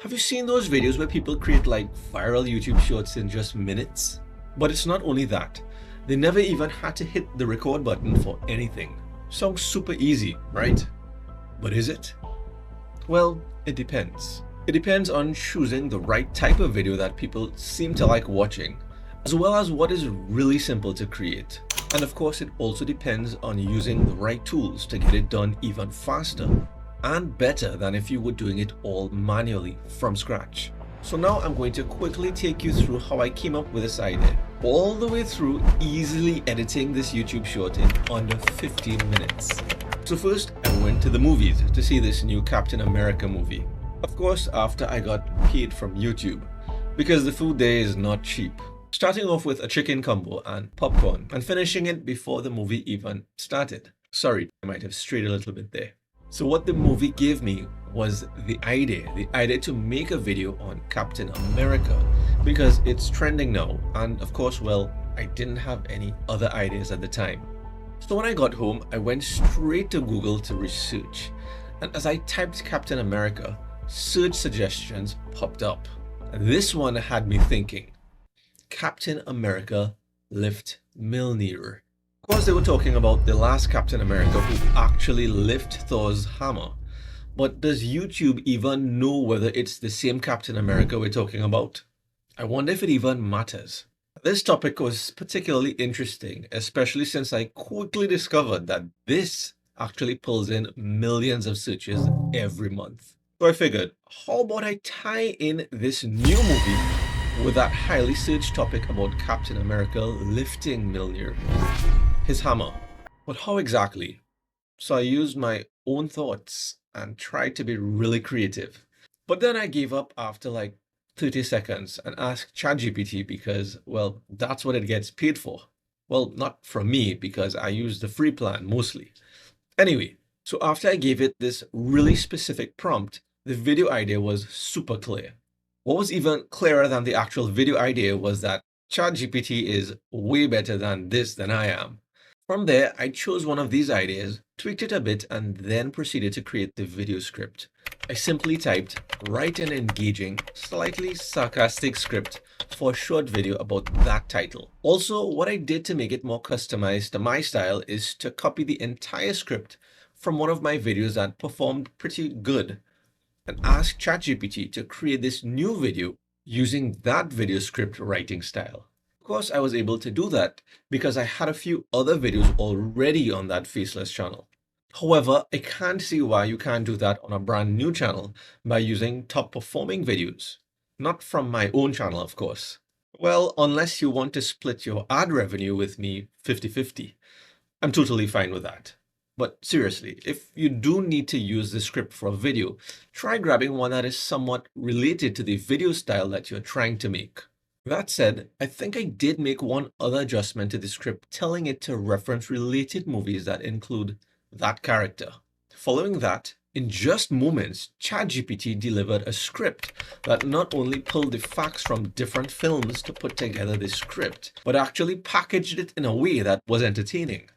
Have you seen those videos where people create like viral YouTube shorts in just minutes? But it's not only that. They never even had to hit the record button for anything. Sounds super easy, right? But is it? Well, it depends. It depends on choosing the right type of video that people seem to like watching, as well as what is really simple to create. And of course, it also depends on using the right tools to get it done even faster and better than if you were doing it all manually from scratch. So now I'm going to quickly take you through how I came up with this idea, all the way through easily editing this YouTube short in under 15 minutes. So first, I went to the movies to see this new Captain America movie. Of course, after I got paid from YouTube, because the food there is not cheap. Starting off with a chicken combo and popcorn, and finishing it before the movie even started. Sorry, I might have strayed a little bit there. So what the movie gave me was the idea to make a video on Captain America, because it's trending now, and of course, well, I didn't have any other ideas at the time. So when I got home, I went straight to Google to research, and as I typed Captain America, search suggestions popped up. And this one had me thinking, Captain America lift Mjolnir. Of course, they were talking about the last Captain America who actually lifted Thor's hammer. But does YouTube even know whether it's the same Captain America we're talking about? I wonder if it even matters. This topic was particularly interesting, especially since I quickly discovered that this actually pulls in millions of searches every month. So I figured, how about I tie in this new movie with that highly searched topic about Captain America lifting Mjolnir, his hammer. But how exactly? So I used my own thoughts and tried to be really creative. But then I gave up after like 30 seconds and asked ChatGPT because, well, that's what it gets paid for. Well, not from me because I use the free plan mostly. Anyway, so after I gave it this really specific prompt, the video idea was super clear. What was even clearer than the actual video idea was that ChatGPT is way better than I am. From there, I chose one of these ideas, tweaked it a bit, and then proceeded to create the video script. I simply typed, write an engaging, slightly sarcastic script for a short video about that title. Also, what I did to make it more customized to my style is to copy the entire script from one of my videos that performed pretty good and ask ChatGPT to create this new video using that video script writing style. Of course, I was able to do that because I had a few other videos already on that Faceless channel. However, I can't see why you can't do that on a brand new channel by using top performing videos. Not from my own channel, of course. Well, unless you want to split your ad revenue with me 50-50. I'm totally fine with that. But seriously, if you do need to use the script for a video, try grabbing one that is somewhat related to the video style that you're trying to make. That said, I think I did make one other adjustment to the script, telling it to reference related movies that include that character. Following that, in just moments, ChatGPT delivered a script that not only pulled the facts from different films to put together this script, but actually packaged it in a way that was entertaining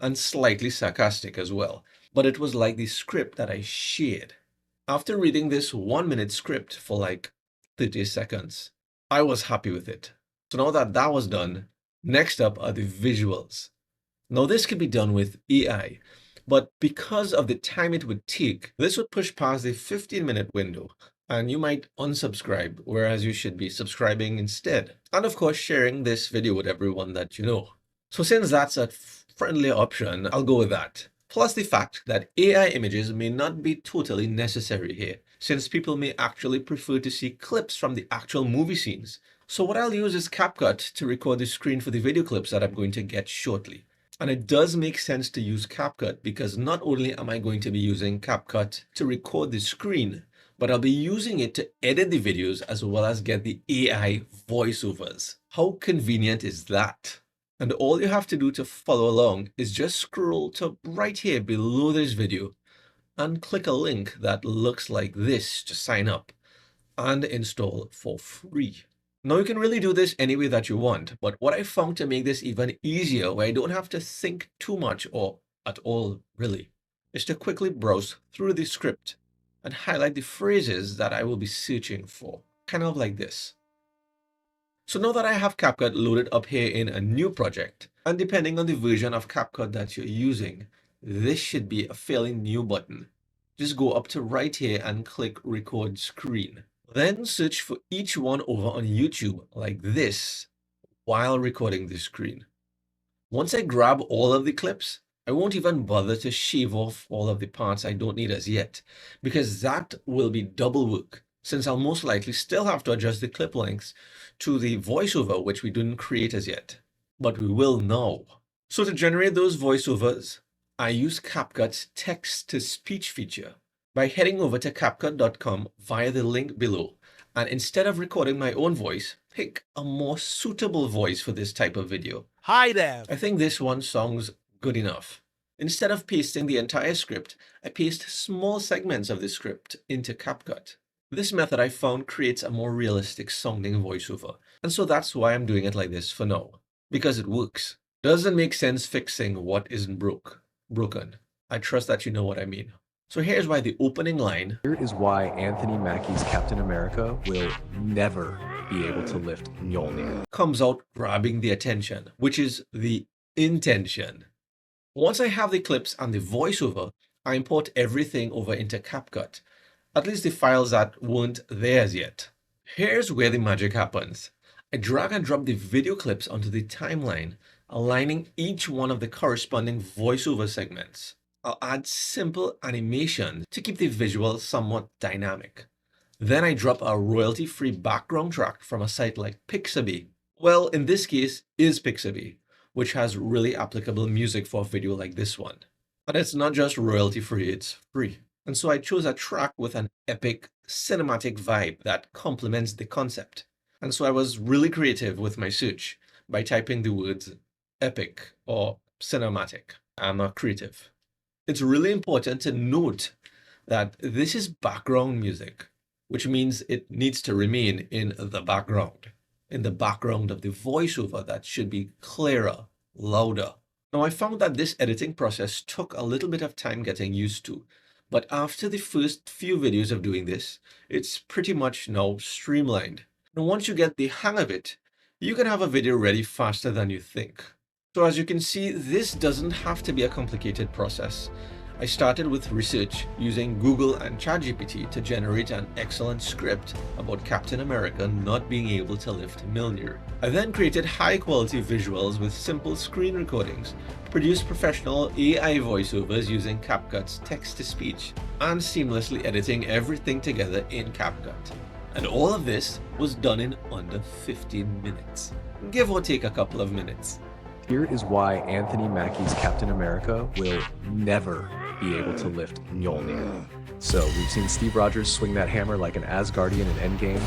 and slightly sarcastic as well. But it was like the script that I shared. After reading this 1-minute script for like 30 seconds, I was happy with it. So now that that was done, next up are the visuals. Now this could be done with AI, but because of the time it would take, this would push past the 15-minute window, and you might unsubscribe, whereas you should be subscribing instead. And of course, sharing this video with everyone that you know. So since that's a friendly option, I'll go with that. Plus the fact that AI images may not be totally necessary here, since people may actually prefer to see clips from the actual movie scenes. So what I'll use is CapCut to record the screen for the video clips that I'm going to get shortly. And it does make sense to use CapCut because not only am I going to be using CapCut to record the screen, but I'll be using it to edit the videos as well as get the AI voiceovers. How convenient is that? And all you have to do to follow along is just scroll to right here below this video and click a link that looks like this to sign up and install for free. Now you can really do this any way that you want, but what I found to make this even easier, where I don't have to think too much or at all really, is to quickly browse through the script. and highlight the phrases that I will be searching for, kind of like this. So now that I have CapCut loaded up here in a new project, and depending on the version of CapCut that you're using, this should be a fairly new button. Just go up to right here and click record screen. Then search for each one over on YouTube like this while recording the screen. Once I grab all of the clips, I won't even bother to shave off all of the parts I don't need as yet, because that will be double work, since I'll most likely still have to adjust the clip lengths to the voiceover, which we didn't create as yet, but we will now. So to generate those voiceovers, I use CapCut's text-to-speech feature by heading over to CapCut.com via the link below, and instead of recording my own voice, pick a more suitable voice for this type of video. Hi there. I think this one sounds good enough. Instead of pasting the entire script, I paste small segments of the script into CapCut. This method I found creates a more realistic sounding voiceover, and so that's why I'm doing it like this for now, because it works. Doesn't make sense fixing what isn't broken. I trust that you know what I mean. So here's why the opening line, "Here is why Anthony Mackie's Captain America will never be able to lift Mjolnir," comes out grabbing the attention, which is the intention. Once I have the clips and the voiceover, I import everything over into CapCut, at least the files that weren't there as yet. Here's where the magic happens. I drag and drop the video clips onto the timeline, aligning each one of the corresponding voiceover segments. I'll add simple animations to keep the visual somewhat dynamic. Then I drop a royalty-free background track from a site like Pixabay. Well, in this case, is Pixabay, which has really applicable music for a video like this one. But it's not just royalty-free, it's free. And so I chose a track with an epic cinematic vibe that complements the concept. And so I was really creative with my search by typing the words epic or cinematic. I'm not creative. It's really important to note that this is background music, which means it needs to remain in the background of the voiceover that should be clearer, louder. Now, I found that this editing process took a little bit of time getting used to, but after the first few videos of doing this, it's pretty much now streamlined. And once you get the hang of it, you can have a video ready faster than you think. So as you can see, this doesn't have to be a complicated process. I started with research using Google and ChatGPT to generate an excellent script about Captain America not being able to lift Mjolnir. I then created high-quality visuals with simple screen recordings, produced professional AI voiceovers using CapCut's text-to-speech, and seamlessly editing everything together in CapCut. And all of this was done in under 15 minutes, give or take a couple of minutes. "Here is why Anthony Mackie's Captain America will never be able to lift Mjolnir." So we've seen Steve Rogers swing that hammer like an Asgardian in Endgame.